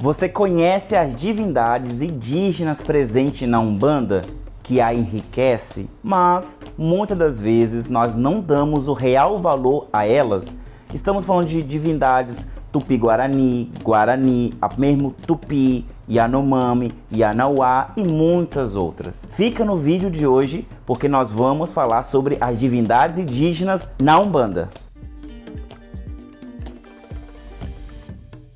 Você conhece as divindades indígenas presentes na Umbanda, que a enriquece, mas muitas das vezes nós não damos o real valor a elas. Estamos falando de divindades Tupi-Guarani, Guarani, mesmo Tupi, Yanomami, Yanauá e muitas outras. Fica no vídeo de hoje porque nós vamos falar sobre as divindades indígenas na Umbanda.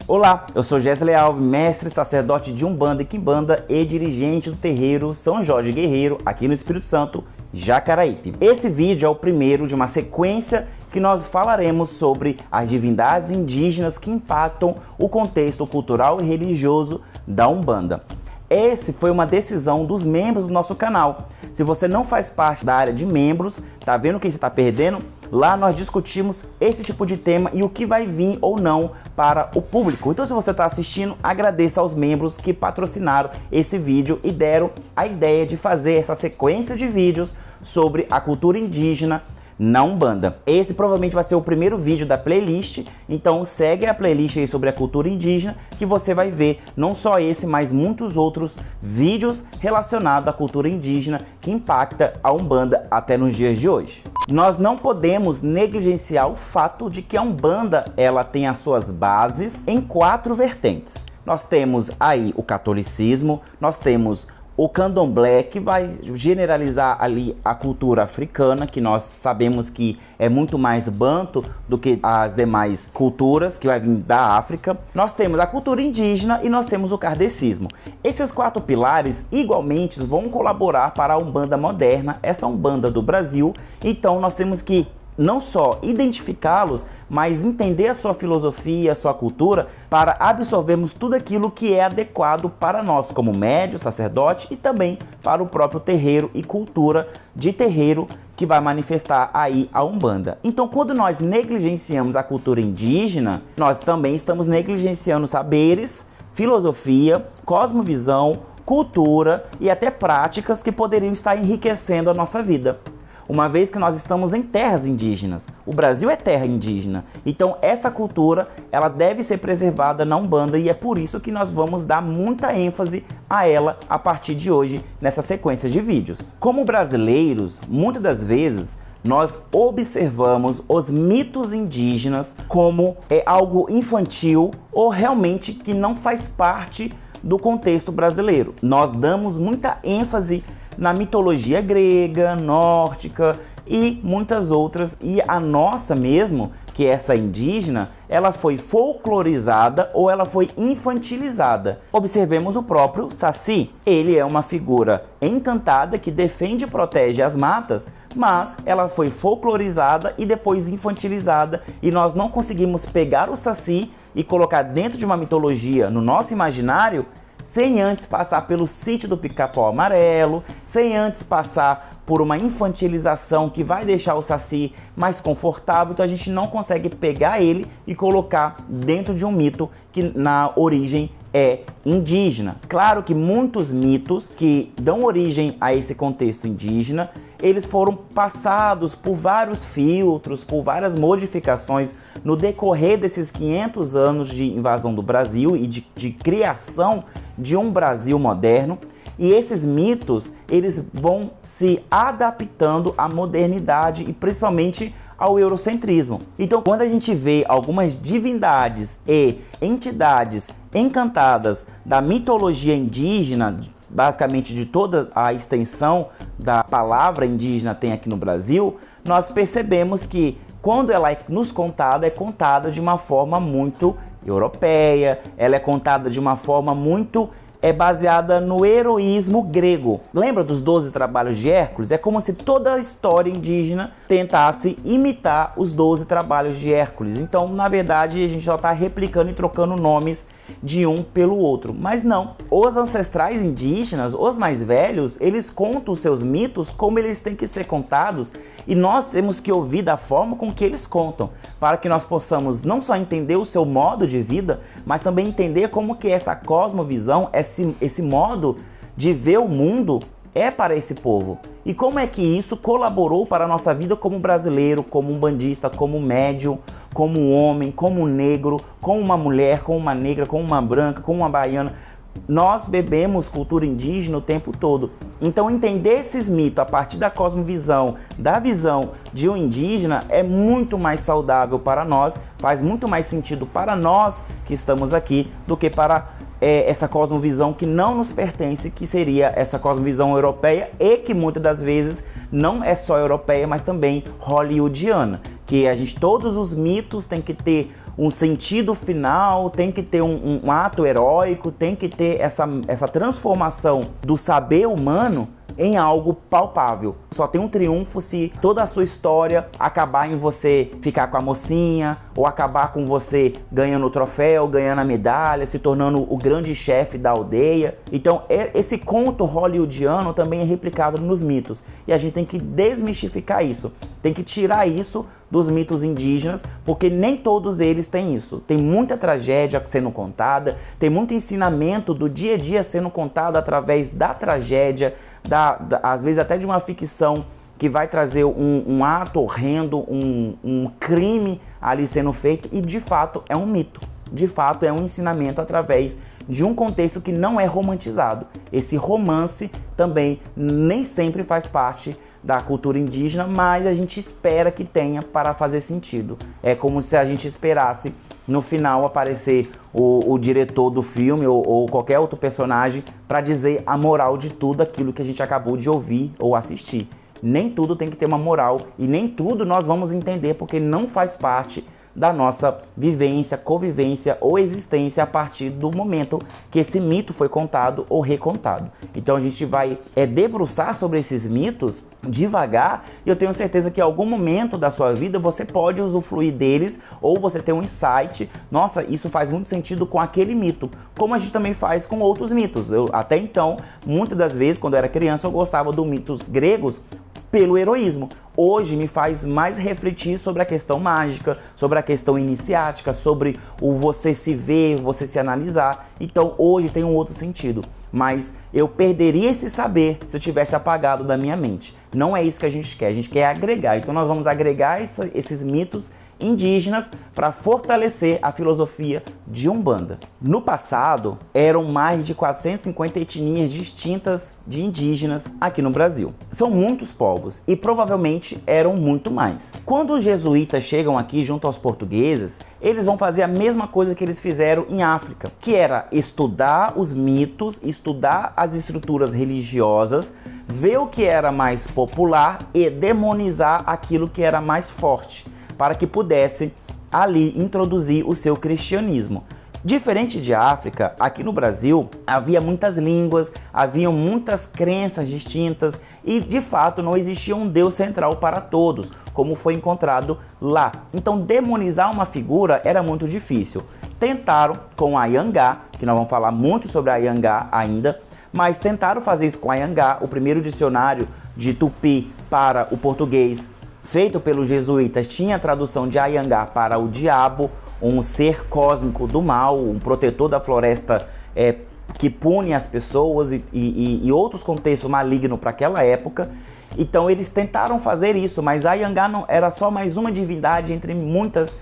Olá, eu sou Gesley Alves, mestre sacerdote de Umbanda e Quimbanda e dirigente do terreiro São Jorge Guerreiro, aqui no Espírito Santo, Jacaraípe. Esse vídeo é o primeiro de uma sequência que nós falaremos sobre as divindades indígenas que impactam o contexto cultural e religioso da Umbanda. Essa foi uma decisão dos membros do nosso canal. Se você não faz parte da área de membros, tá vendo o que você está perdendo? Lá nós discutimos esse tipo de tema e o que vai vir ou não para o público. Então, se você está assistindo, agradeça aos membros que patrocinaram esse vídeo e deram a ideia de fazer essa sequência de vídeos sobre a cultura indígena na Umbanda. Esse provavelmente vai ser o primeiro vídeo da playlist, então segue a playlist aí sobre a cultura indígena que você vai ver não só esse, mas muitos outros vídeos relacionados à cultura indígena que impacta a Umbanda até nos dias de hoje. Nós não podemos negligenciar o fato de que a Umbanda ela tem as suas bases em 4 vertentes. Nós temos aí o catolicismo, nós temos o candomblé, que vai generalizar ali a cultura africana, que nós sabemos que é muito mais banto do que as demais culturas que vai vir da África. Nós temos a cultura indígena e nós temos o kardecismo. Esses 4 pilares igualmente vão colaborar para a Umbanda moderna, essa Umbanda do Brasil. Então nós temos que não só identificá-los, mas entender a sua filosofia, a sua cultura, para absorvermos tudo aquilo que é adequado para nós, como médio, sacerdote e também para o próprio terreiro e cultura de terreiro que vai manifestar aí a Umbanda. Então, quando nós negligenciamos a cultura indígena, nós também estamos negligenciando saberes, filosofia, cosmovisão, cultura e até práticas que poderiam estar enriquecendo a nossa vida. Uma vez que nós estamos em terras indígenas. O Brasil é terra indígena. Então essa cultura ela deve ser preservada na Umbanda e é por isso que nós vamos dar muita ênfase a ela a partir de hoje nessa sequência de vídeos. Como brasileiros, muitas das vezes nós observamos os mitos indígenas como algo infantil ou realmente que não faz parte do contexto brasileiro. Nós damos muita ênfase na mitologia grega, nórdica e muitas outras, e a nossa mesmo, que é essa indígena, ela foi folclorizada ou ela foi infantilizada. Observemos o próprio Saci. Ele é uma figura encantada que defende e protege as matas, mas ela foi folclorizada e depois infantilizada, e nós não conseguimos pegar o Saci e colocar dentro de uma mitologia no nosso imaginário sem antes passar pelo sítio do Pica-Pau Amarelo, sem antes passar por uma infantilização que vai deixar o Saci mais confortável. Então a gente não consegue pegar ele e colocar dentro de um mito que na origem é indígena. Claro que muitos mitos que dão origem a esse contexto indígena, eles foram passados por vários filtros, por várias modificações no decorrer desses 500 anos de invasão do Brasil e de criação de um Brasil moderno. E esses mitos, eles vão se adaptando à modernidade e principalmente ao eurocentrismo. Então, quando a gente vê algumas divindades e entidades encantadas da mitologia indígena, basicamente de toda a extensão da palavra indígena tem aqui no Brasil, nós percebemos que quando ela é contada de uma forma muito europeia, ela é contada de uma forma muito baseada no heroísmo grego. Lembra dos 12 trabalhos de Hércules? É como se toda a história indígena tentasse imitar os 12 trabalhos de Hércules. Então, na verdade, a gente só está replicando e trocando nomes de um pelo outro. Mas não. Os ancestrais indígenas, os mais velhos, eles contam os seus mitos como eles têm que ser contados, e nós temos que ouvir da forma com que eles contam, para que nós possamos não só entender o seu modo de vida, mas também entender como que essa cosmovisão, esse modo de ver o mundo é para esse povo. E como é que isso colaborou para a nossa vida como brasileiro, como um bandista, como médium, como um homem, como um negro, como uma mulher, como uma negra, como uma branca, como uma baiana. Nós bebemos cultura indígena o tempo todo. Então entender esses mitos a partir da cosmovisão, da visão de um indígena é muito mais saudável para nós, faz muito mais sentido para nós que estamos aqui do que para essa cosmovisão que não nos pertence, que seria essa cosmovisão europeia e que muitas das vezes não é só europeia, mas também hollywoodiana, que todos os mitos têm que ter um sentido final, tem que ter um ato heróico, tem que ter essa transformação do saber humano em algo palpável. Só tem um triunfo se toda a sua história acabar em você ficar com a mocinha, ou acabar com você ganhando o troféu, ganhando a medalha, se tornando o grande chefe da aldeia. Então esse conto hollywoodiano também é replicado nos mitos, e a gente tem que desmistificar isso, tem que tirar isso dos mitos indígenas, porque nem todos eles têm isso. Tem muita tragédia sendo contada, tem muito ensinamento do dia a dia sendo contado através da tragédia, às vezes até de uma ficção que vai trazer um ato horrendo, um crime ali sendo feito, e de fato é um mito. De fato é um ensinamento através de um contexto que não é romantizado. Esse romance também nem sempre faz parte da cultura indígena, mas a gente espera que tenha para fazer sentido. É como se a gente esperasse no final aparecer o diretor do filme ou qualquer outro personagem para dizer a moral de tudo aquilo que a gente acabou de ouvir ou assistir. Nem tudo tem que ter uma moral e nem tudo nós vamos entender, porque não faz parte da nossa vivência, convivência ou existência a partir do momento que esse mito foi contado ou recontado. Então a gente vai debruçar sobre esses mitos devagar, e eu tenho certeza que em algum momento da sua vida você pode usufruir deles, ou você tem um insight, nossa, isso faz muito sentido com aquele mito, como a gente também faz com outros mitos. Até então, muitas das vezes, quando eu era criança, eu gostava dos mitos gregos pelo heroísmo. Hoje me faz mais refletir sobre a questão mágica, sobre a questão iniciática, sobre o você se ver, você se analisar. Então hoje tem um outro sentido, mas eu perderia esse saber se eu tivesse apagado da minha mente. Não é isso que a gente quer agregar. Então nós vamos agregar esses mitos indígenas para fortalecer a filosofia de Umbanda. No passado, eram mais de 450 etnias distintas de indígenas aqui no Brasil. São muitos povos e provavelmente eram muito mais. Quando os jesuítas chegam aqui junto aos portugueses, eles vão fazer a mesma coisa que eles fizeram em África, que era estudar os mitos, estudar as estruturas religiosas, ver o que era mais popular e demonizar aquilo que era mais forte, para que pudesse ali introduzir o seu cristianismo. Diferente de África, aqui no Brasil havia muitas línguas, haviam muitas crenças distintas e de fato não existia um Deus central para todos, como foi encontrado lá. Então demonizar uma figura era muito difícil. Tentaram com a Iangá, que nós vamos falar muito sobre a Iangá ainda, mas tentaram fazer isso com a Iangá, o primeiro dicionário de Tupi para o português, feito pelos jesuítas, tinha a tradução de Iangá para o diabo, um ser cósmico do mal, um protetor da floresta que pune as pessoas e outros contextos malignos para aquela época. Então eles tentaram fazer isso, mas Iangá não era só mais uma divindade entre muitas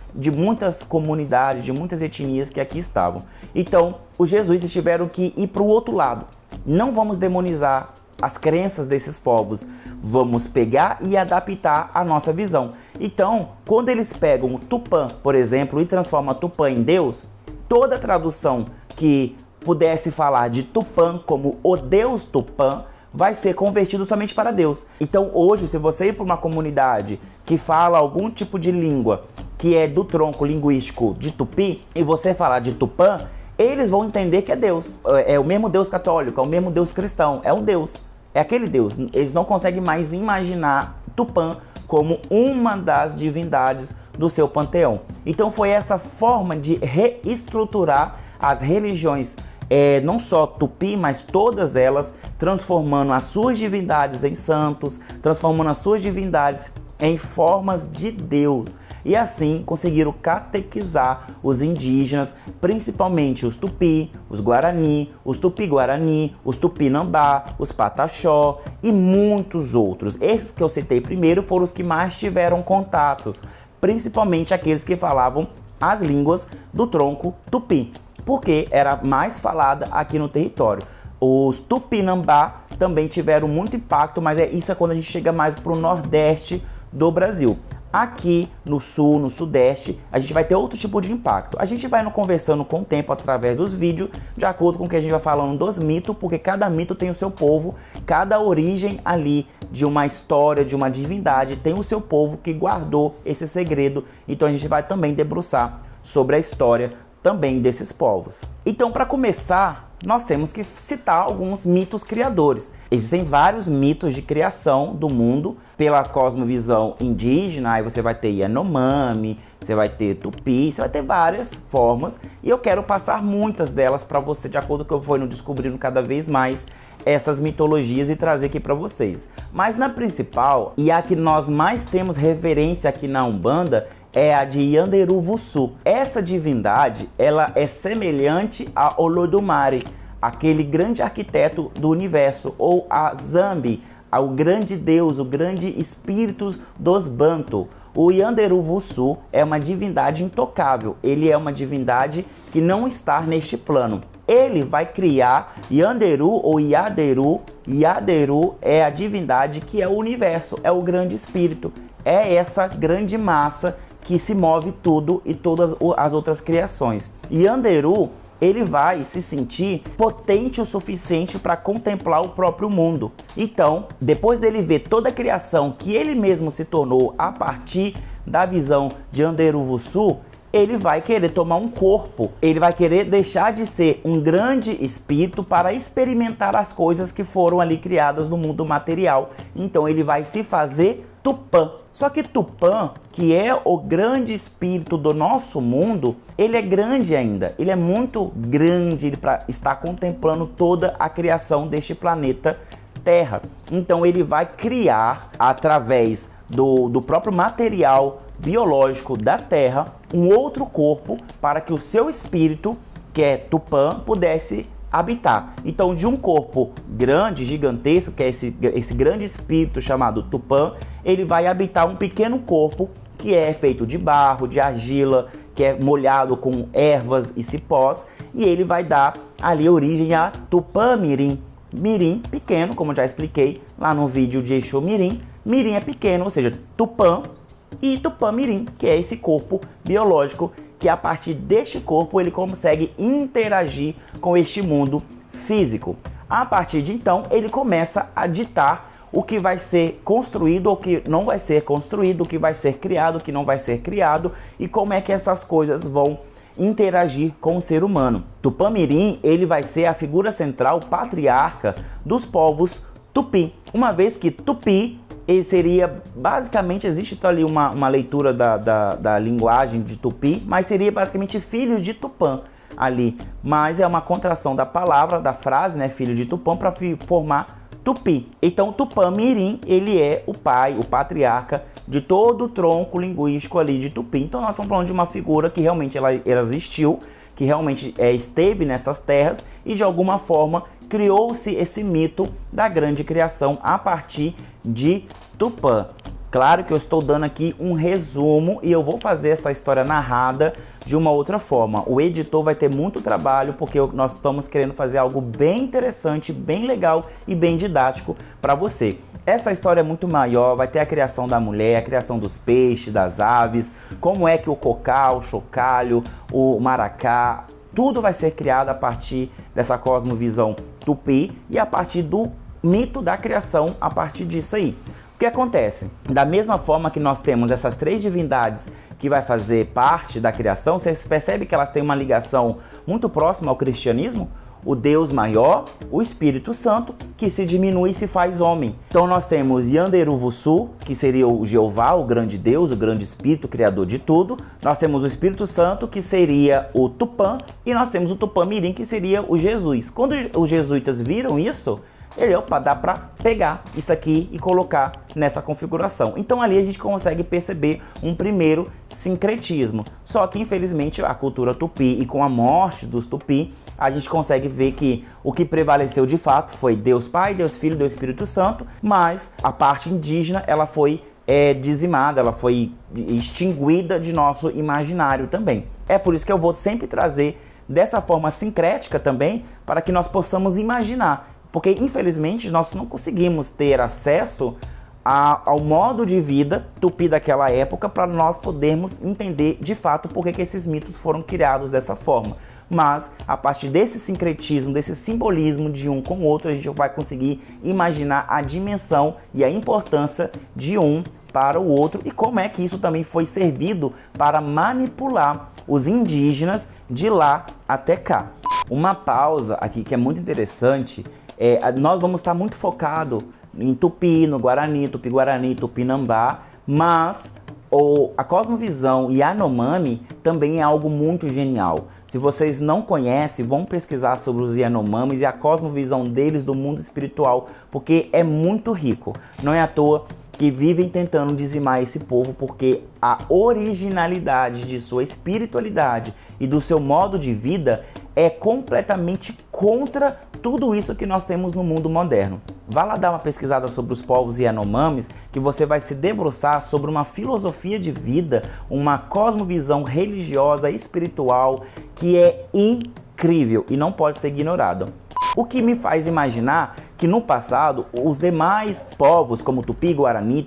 comunidades, de muitas etnias que aqui estavam. Então os jesuítas tiveram que ir para o outro lado. Não vamos demonizar as crenças desses povos, vamos pegar e adaptar a nossa visão. Então, quando eles pegam o Tupã, por exemplo, e transformam Tupã em Deus, toda tradução que pudesse falar de Tupã como o Deus Tupã vai ser convertido somente para Deus. Então, hoje, se você ir para uma comunidade que fala algum tipo de língua que é do tronco linguístico de Tupi, e você falar de Tupã, eles vão entender que é Deus. É o mesmo Deus católico, é o mesmo Deus cristão, é um Deus. É aquele Deus. Eles não conseguem mais imaginar Tupã como uma das divindades do seu panteão. Então foi essa forma de reestruturar as religiões, não só Tupi, mas todas elas, transformando as suas divindades em santos, transformando as suas divindades em formas de Deus. e assim conseguiram catequizar os indígenas, principalmente os Tupi, os Guarani, os Tupi-Guarani, os Tupinambá, os Pataxó e muitos outros. Esses que eu citei primeiro foram os que mais tiveram contatos, principalmente aqueles que falavam as línguas do tronco Tupi, porque era mais falada aqui no território. Os Tupinambá também tiveram muito impacto, mas isso é quando a gente chega mais para o nordeste do Brasil. Aqui no sul, no sudeste, a gente vai ter outro tipo de impacto. A gente vai conversando com o tempo através dos vídeos, de acordo com o que a gente vai falando dos mitos, porque cada mito tem o seu povo, cada origem ali de uma história, de uma divindade, tem o seu povo que guardou esse segredo. Então a gente vai também debruçar sobre a história também desses povos. Então, para começar, nós temos que citar alguns mitos criadores. Existem vários mitos de criação do mundo pela cosmovisão indígena. Aí você vai ter Yanomami, você vai ter Tupi, você vai ter várias formas. E eu quero passar muitas delas para você, de acordo com o que eu vou descobrindo cada vez mais essas mitologias e trazer aqui para vocês. Mas na principal, e a que nós mais temos reverência aqui na Umbanda, é a de Yanderu-Vuçu. Essa divindade, ela é semelhante a Olodumare, aquele grande arquiteto do universo, ou a Zambi, ao grande deus, o grande espírito dos Banto. O Yanderu-Vuçu é uma divindade intocável, ele é uma divindade que não está neste plano. Ele vai criar Yanderu ou Yaderu. Yaderu é a divindade que é o universo, é o grande espírito, é essa grande massa que se move tudo e todas as outras criações. Yanderu, ele vai se sentir potente o suficiente para contemplar o próprio mundo. Então, depois dele ver toda a criação que ele mesmo se tornou a partir da visão de Yanderu-Vuçu, ele vai querer tomar um corpo, ele vai querer deixar de ser um grande espírito para experimentar as coisas que foram ali criadas no mundo material. Então ele vai se fazer Tupã. Só que Tupã, que é o grande espírito do nosso mundo, ele é grande ainda, ele é muito grande para estar contemplando toda a criação deste planeta Terra. Então ele vai criar, através do próprio material biológico da Terra, um outro corpo para que o seu espírito, que é Tupã, pudesse habitar. Então, de um corpo grande, gigantesco, que é esse grande espírito chamado Tupã, ele vai habitar um pequeno corpo que é feito de barro, de argila, que é molhado com ervas e cipós, e ele vai dar ali origem a Tupã-Mirim. Mirim, pequeno, como eu já expliquei lá no vídeo de Exu Mirim. Mirim é pequeno, ou seja, Tupã, e Tupã-Mirim, que é esse corpo biológico que a partir deste corpo ele consegue interagir com este mundo físico. A partir de então, ele começa a ditar o que vai ser construído ou o que não vai ser construído, o que vai ser criado, o que não vai ser criado e como é que essas coisas vão interagir com o ser humano. Tupã-Mirim, ele vai ser a figura central, patriarca dos povos Tupi, uma vez que Tupi ele seria, basicamente, existe ali uma leitura da linguagem de Tupi, mas seria basicamente filho de Tupã ali. Mas é uma contração da palavra, da frase, né, filho de Tupã, para formar Tupi. Então, Tupã-Mirim, ele é o pai, o patriarca de todo o tronco linguístico ali de Tupi. Então, nós estamos falando de uma figura que realmente ela existiu, que realmente esteve nessas terras e, de alguma forma, criou-se esse mito da grande criação a partir de Tupã. Claro que eu estou dando aqui um resumo e eu vou fazer essa história narrada de uma outra forma. O editor vai ter muito trabalho porque nós estamos querendo fazer algo bem interessante, bem legal e bem didático para você. Essa história é muito maior, vai ter a criação da mulher, a criação dos peixes, das aves, como é que o cocá, o chocalho, o maracá, tudo vai ser criado a partir dessa cosmovisão Tupi e a partir do mito da criação a partir disso aí. O que acontece? Da mesma forma que nós temos essas três divindades que vai fazer parte da criação, você percebe que elas têm uma ligação muito próxima ao cristianismo? O Deus maior, o Espírito Santo, que se diminui e se faz homem. Então nós temos Yanderu-Vuçu, que seria o Jeová, o grande Deus, o grande Espírito, criador de tudo. Nós temos o Espírito Santo, que seria o Tupã, e nós temos o Tupã-Mirim, que seria o Jesus. Quando os jesuítas viram isso, opa, dá para pegar isso aqui e colocar nessa configuração. Então ali a gente consegue perceber um primeiro sincretismo. Só que infelizmente a cultura tupi, e com a morte dos tupi, a gente consegue ver que o que prevaleceu de fato foi Deus Pai, Deus Filho, Deus Espírito Santo, mas a parte indígena ela foi dizimada, ela foi extinguida de nosso imaginário também. É por isso que eu vou sempre trazer dessa forma sincrética também, para que nós possamos imaginar, porque infelizmente nós não conseguimos ter acesso ao modo de vida tupi daquela época para nós podermos entender de fato por que esses mitos foram criados dessa forma. Mas a partir desse sincretismo, desse simbolismo de um com o outro, a gente vai conseguir imaginar a dimensão e a importância de um para o outro e como é que isso também foi servido para manipular os indígenas de lá até cá. Uma pausa aqui que é muito interessante, nós vamos estar muito focado em Tupi, no Guarani, Tupi-Guarani, Tupinambá, mas a cosmovisão Yanomami também é algo muito genial. Se vocês não conhecem, vão pesquisar sobre os Yanomamis e a cosmovisão deles do mundo espiritual, porque é muito rico. Não é à toa que vivem tentando dizimar esse povo, porque a originalidade de sua espiritualidade e do seu modo de vida é completamente contra tudo isso que nós temos no mundo moderno. Vá lá dar uma pesquisada sobre os povos Yanomamis, que você vai se debruçar sobre uma filosofia de vida, uma cosmovisão religiosa, espiritual, que é incrível e não pode ser ignorada. O que me faz imaginar que no passado os demais povos, como Tupi-Guarani,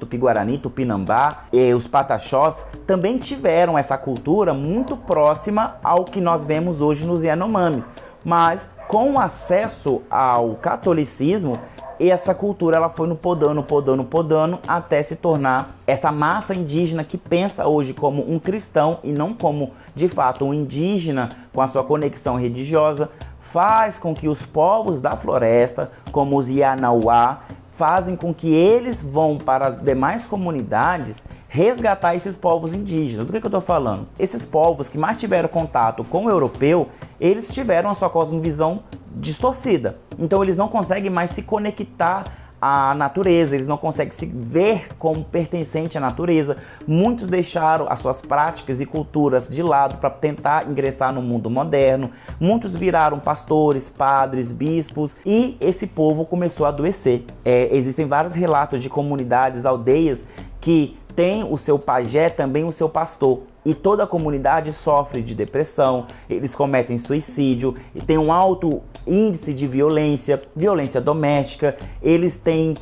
Tupinambá e os Pataxós, também tiveram essa cultura muito próxima ao que nós vemos hoje nos Yanomamis. Mas com o acesso ao catolicismo, essa cultura ela foi no podando até se tornar essa massa indígena que pensa hoje como um cristão e não como de fato um indígena com a sua conexão religiosa. Faz com que os povos da floresta, como os Yanauá, fazem com que eles vão para as demais comunidades resgatar esses povos indígenas. Do que eu estou falando? Esses povos que mais tiveram contato com o europeu, eles tiveram a sua cosmovisão distorcida. Então eles não conseguem mais se conectar à natureza, eles não conseguem se ver como pertencente à natureza. Muitos deixaram as suas práticas e culturas de lado para tentar ingressar no mundo moderno. Muitos viraram pastores, padres, bispos e esse povo começou a adoecer. Existem vários relatos de comunidades, aldeias que tem o seu pajé, também o seu pastor. E toda a comunidade sofre de depressão, eles cometem suicídio, e tem um alto índice de violência doméstica, eles têm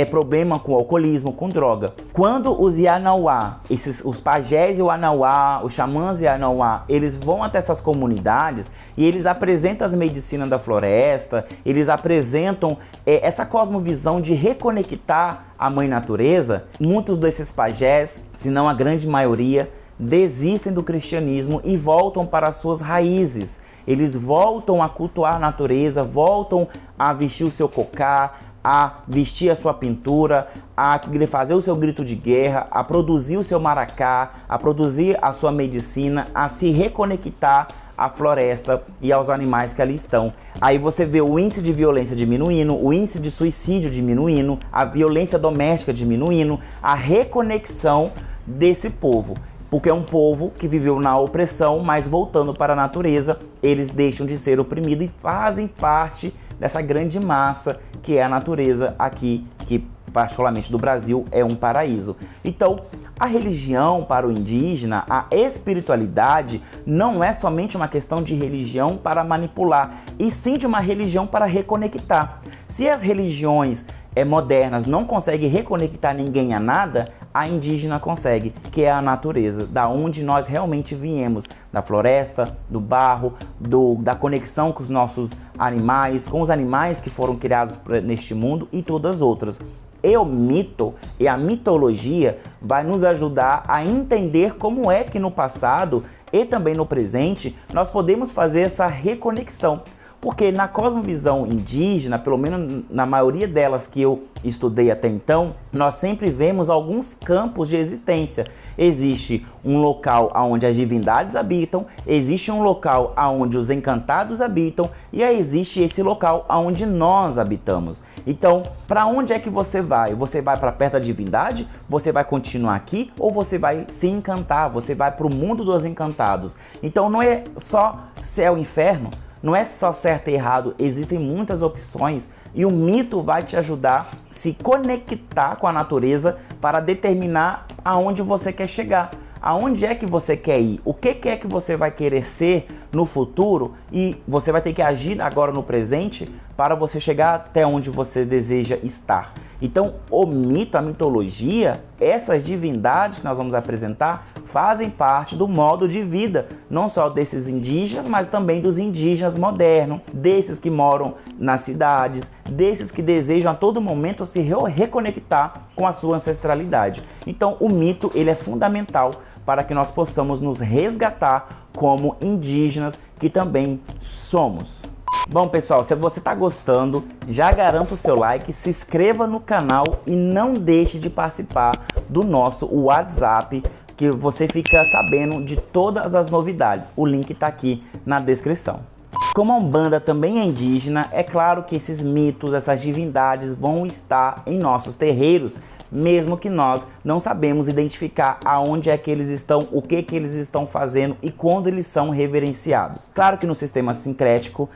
problema com alcoolismo, com droga. Quando os Yanauá, os pajés Yanauá, os xamãs Yanauá, eles vão até essas comunidades e eles apresentam as medicinas da floresta, eles apresentam essa cosmovisão de reconectar a mãe natureza. Muitos desses pajés, se não a grande maioria, desistem do cristianismo e voltam para as suas raízes. Eles voltam a cultuar a natureza, voltam a vestir o seu cocá, a vestir a sua pintura, a fazer o seu grito de guerra, a produzir o seu maracá, a produzir a sua medicina, a se reconectar à floresta e aos animais que ali estão. Aí você vê o índice de violência diminuindo, o índice de suicídio diminuindo, a violência doméstica diminuindo, a reconexão desse povo. Porque é um povo que viveu na opressão, mas voltando para a natureza, eles deixam de ser oprimidos e fazem parte dessa grande massa que é a natureza aqui, que particularmente do Brasil é um paraíso. Então, a religião para o indígena, a espiritualidade, não é somente uma questão de religião para manipular, e sim de uma religião para reconectar. Se as religiões modernas não conseguem reconectar ninguém a nada, a indígena consegue, que é a natureza, da onde nós realmente viemos, da floresta, do barro, da conexão com os nossos animais, com os animais que foram criados neste mundo e todas as outras. E o mito e a mitologia vai nos ajudar a entender como é que no passado e também no presente nós podemos fazer essa reconexão. Porque na cosmovisão indígena, pelo menos na maioria delas que eu estudei até então, nós sempre vemos alguns campos de existência. Existe um local onde as divindades habitam, existe um local onde os encantados habitam e aí existe esse local onde nós habitamos. Então, para onde é que você vai? Você vai para perto da divindade? Você vai continuar aqui? Ou você vai se encantar? Você vai para o mundo dos encantados? Então não é só céu e inferno, não é só certo e errado, existem muitas opções e o mito vai te ajudar a se conectar com a natureza para determinar aonde você quer chegar. Aonde é que você quer ir? O que é que você vai querer ser no futuro? E você vai ter que agir agora no presente para você chegar até onde você deseja estar. Então, o mito, a mitologia, essas divindades que nós vamos apresentar fazem parte do modo de vida, não só desses indígenas, mas também dos indígenas modernos, desses que moram nas cidades, desses que desejam a todo momento se reconectar com a sua ancestralidade. Então, o mito, ele é fundamental para que nós possamos nos resgatar como indígenas que também somos. Bom, pessoal, se você está gostando, já garanta o seu like, se inscreva no canal e não deixe de participar do nosso WhatsApp, que você fica sabendo de todas as novidades. O link está aqui na descrição. Como a Umbanda também é indígena, é claro que esses mitos, essas divindades vão estar em nossos terreiros, mesmo que nós não sabemos identificar aonde é que eles estão, o que eles estão fazendo e quando eles são reverenciados. Claro que no sistema sincrético,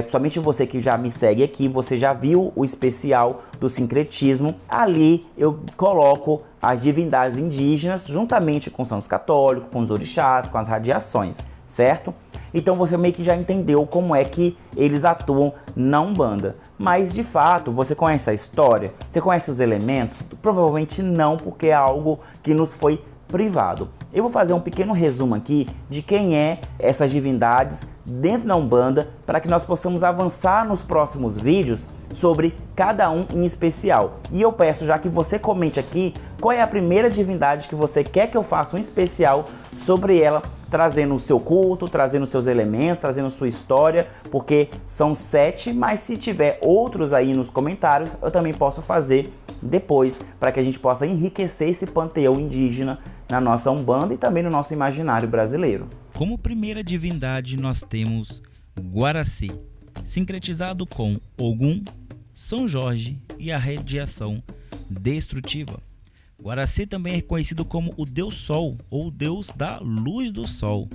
somente você que já me segue aqui, você já viu o especial do sincretismo. Ali eu coloco as divindades indígenas juntamente com os santos católicos, com os orixás, com as radiações, certo? Então você meio que já entendeu como é que eles atuam na Umbanda. Mas de fato, você conhece a história? Você conhece os elementos? Provavelmente não, porque é algo que nos foi privado. Eu vou fazer um pequeno resumo aqui de quem é essas divindades dentro da Umbanda, para que nós possamos avançar nos próximos vídeos sobre cada um em especial. E eu peço já que você comente aqui qual é a primeira divindade que você quer que eu faça um especial sobre ela, trazendo o seu culto, trazendo seus elementos, trazendo sua história, porque são 7, mas se tiver outros aí nos comentários, eu também posso fazer depois, para que a gente possa enriquecer esse panteão indígena na nossa Umbanda e também no nosso imaginário brasileiro. Como primeira divindade nós temos Guaraci, sincretizado com Ogum, São Jorge e a radiação destrutiva. Guaraci também é reconhecido como o Deus Sol ou o Deus da luz do Sol.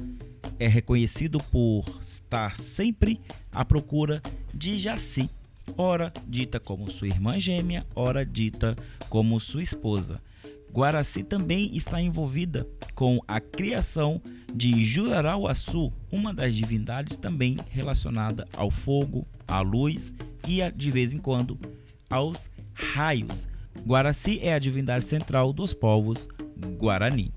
É reconhecido por estar sempre à procura de Jaci, ora dita como sua irmã gêmea, ora dita como sua esposa. Guaraci também está envolvida com a criação de Jurarauaçu, uma das divindades também relacionada ao fogo, à luz e, de vez em quando, aos raios. Guaraci é a divindade central dos povos Guarani.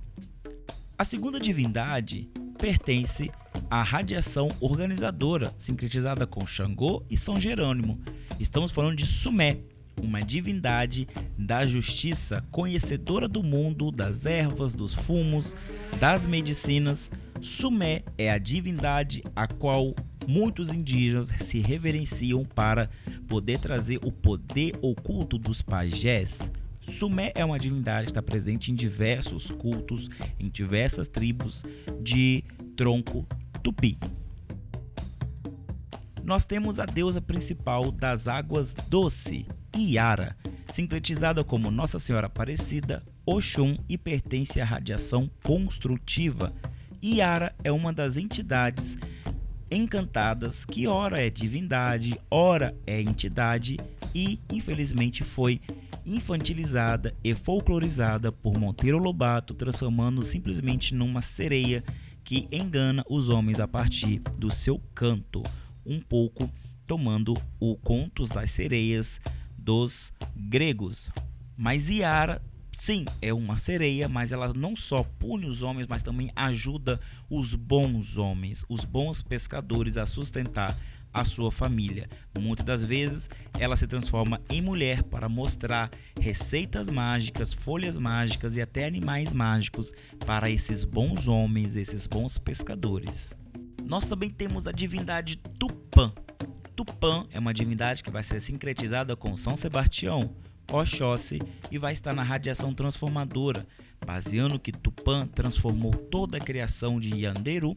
A segunda divindade pertence à radiação organizadora, sincretizada com Xangô e São Jerônimo. Estamos falando de Sumé, uma divindade da justiça, conhecedora do mundo, das ervas, dos fumos, das medicinas. Sumé é a divindade a qual muitos indígenas se reverenciam para poder trazer o poder oculto dos pajés. Sumé é uma divindade que está presente em diversos cultos, em diversas tribos de tronco tupi. Nós temos a deusa principal das águas doce, Iara, sincretizada como Nossa Senhora Aparecida, Oxum e pertence à radiação construtiva. Iara é uma das entidades encantadas que ora é divindade, ora é entidade e infelizmente foi infantilizada e folclorizada por Monteiro Lobato, transformando simplesmente numa sereia que engana os homens a partir do seu canto, um pouco tomando o contos das sereias dos gregos. Mas Iara, sim, é uma sereia, mas ela não só pune os homens, mas também ajuda os bons homens, os bons pescadores a sustentar a sua família. Muitas das vezes ela se transforma em mulher para mostrar receitas mágicas, folhas mágicas e até animais mágicos para esses bons homens, esses bons pescadores. Nós também temos a divindade Tupã, Tupã é uma divindade que vai ser sincretizada com São Sebastião, Oxóssi, e vai estar na radiação transformadora, baseando que Tupã transformou toda a criação de Yanderu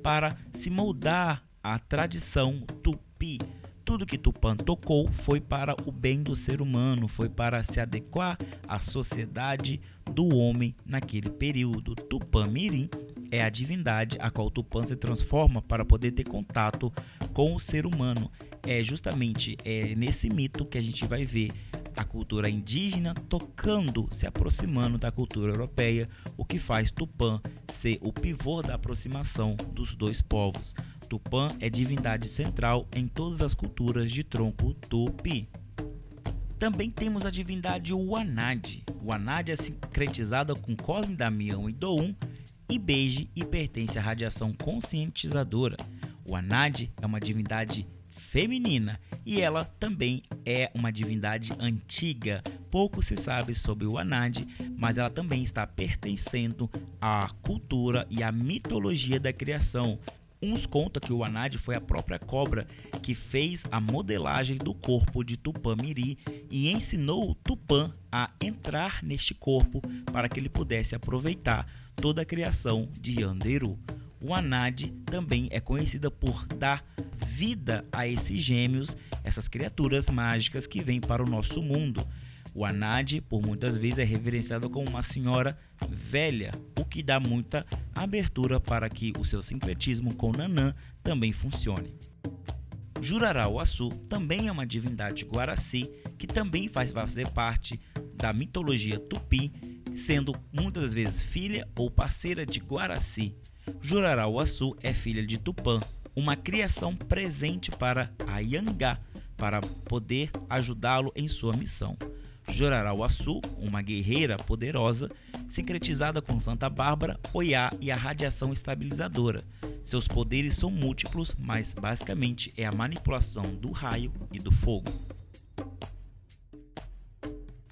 para se moldar à tradição tupi. Tudo que Tupã tocou foi para o bem do ser humano, foi para se adequar à sociedade do homem naquele período. Tupã-mirim é a divindade a qual Tupã se transforma para poder ter contato com o ser humano. É justamente nesse mito que a gente vai ver a cultura indígena tocando, se aproximando da cultura europeia, o que faz Tupã ser o pivô da aproximação dos dois povos. Tupã é divindade central em todas as culturas de tronco tupi. Também temos a divindade Wanad. Wanad é sincretizada com Cosme Damião e Doum e Beije e pertence à radiação conscientizadora. Wanad é uma divindade feminina e ela também é uma divindade antiga. Pouco se sabe sobre o Wanad, mas ela também está pertencendo à cultura e à mitologia da criação. Uns contam que o Wanad foi a própria cobra que fez a modelagem do corpo de Tupã-mirim e ensinou Tupã a entrar neste corpo para que ele pudesse aproveitar toda a criação de Yanderu. O Wanad também é conhecida por dar vida a esses gêmeos, essas criaturas mágicas que vêm para o nosso mundo. O Wanad, por muitas vezes, é reverenciado como uma senhora velha, o que dá muita abertura para que o seu sincretismo com Nanã também funcione. Jurará-Uaçu também é uma divindade guaraci, que também faz fazer parte da mitologia tupi, sendo muitas vezes filha ou parceira de Guaraci. Jurará-Uaçu é filha de Tupã, uma criação presente para Ayangá, para poder ajudá-lo em sua missão. Jurará-Uaçu, uma guerreira poderosa, sincretizada com Santa Bárbara, Oiá e a radiação estabilizadora. Seus poderes são múltiplos, mas basicamente é a manipulação do raio e do fogo.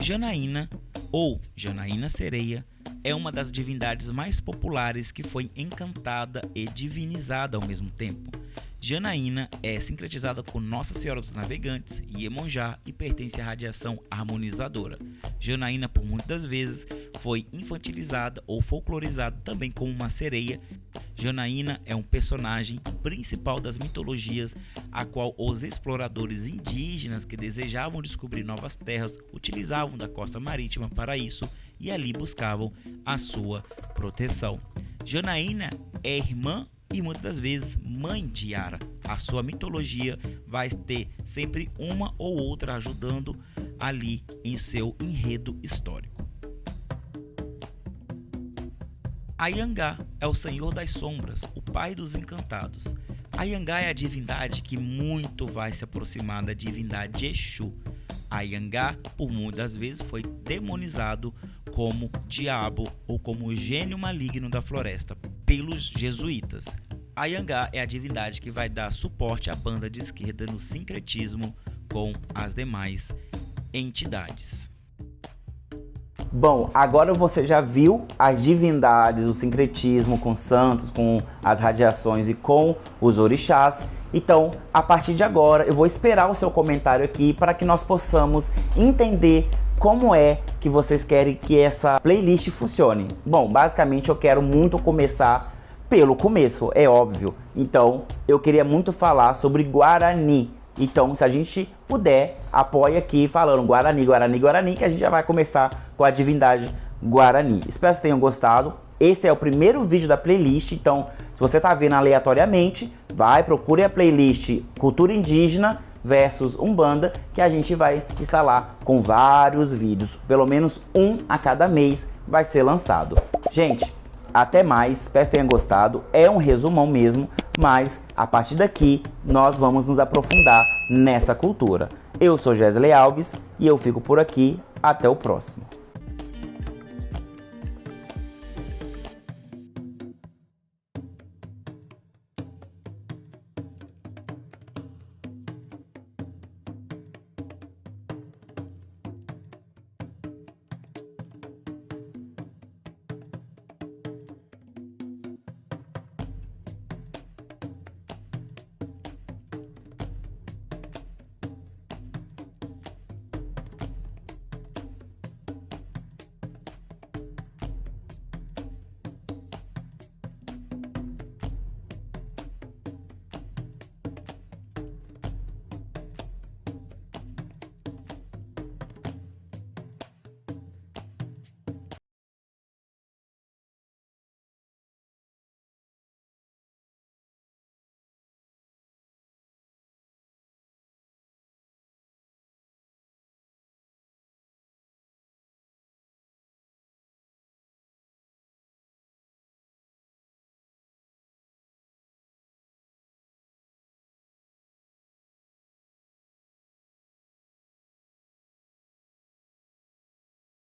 Janaína, ou Janaína Sereia, é uma das divindades mais populares que foi encantada e divinizada ao mesmo tempo. Janaína é sincretizada com Nossa Senhora dos Navegantes, Iemonjá, e pertence à radiação harmonizadora. Janaína, por muitas vezes, foi infantilizada ou folclorizada também como uma sereia. Janaína é um personagem principal das mitologias, a qual os exploradores indígenas que desejavam descobrir novas terras utilizavam da costa marítima para isso e ali buscavam a sua proteção. Janaína é irmã e muitas das vezes mãe de Yara. A sua mitologia vai ter sempre uma ou outra ajudando ali em seu enredo histórico. Ayangá é o senhor das sombras, o pai dos encantados. Ayangá é a divindade que muito vai se aproximar da divindade Exu. Ayangá, por muitas vezes, foi demonizado como diabo ou como gênio maligno da floresta pelos jesuítas. Ayangá é a divindade que vai dar suporte à banda de esquerda no sincretismo com as demais entidades. Bom, agora você já viu as divindades, o sincretismo com santos, com as radiações e com os orixás. Então, a partir de agora, eu vou esperar o seu comentário aqui para que nós possamos entender como é que vocês querem que essa playlist funcione. Bom, basicamente eu quero muito começar pelo começo, é óbvio. Então, eu queria muito falar sobre Guarani. Então, se a gente puder, apoia aqui falando Guarani, Guarani, Guarani, que a gente já vai começar com a divindade Guarani. Espero que tenham gostado. Esse é o primeiro vídeo da playlist, então, se você está vendo aleatoriamente, procure a playlist Cultura Indígena versus Umbanda, que a gente vai estar lá com vários vídeos. Pelo menos um a cada mês vai ser lançado. Gente, até mais, espero que tenham gostado. É um resumão mesmo, mas a partir daqui nós vamos nos aprofundar nessa cultura. Eu sou Gesley Alves e eu fico por aqui. Até o próximo.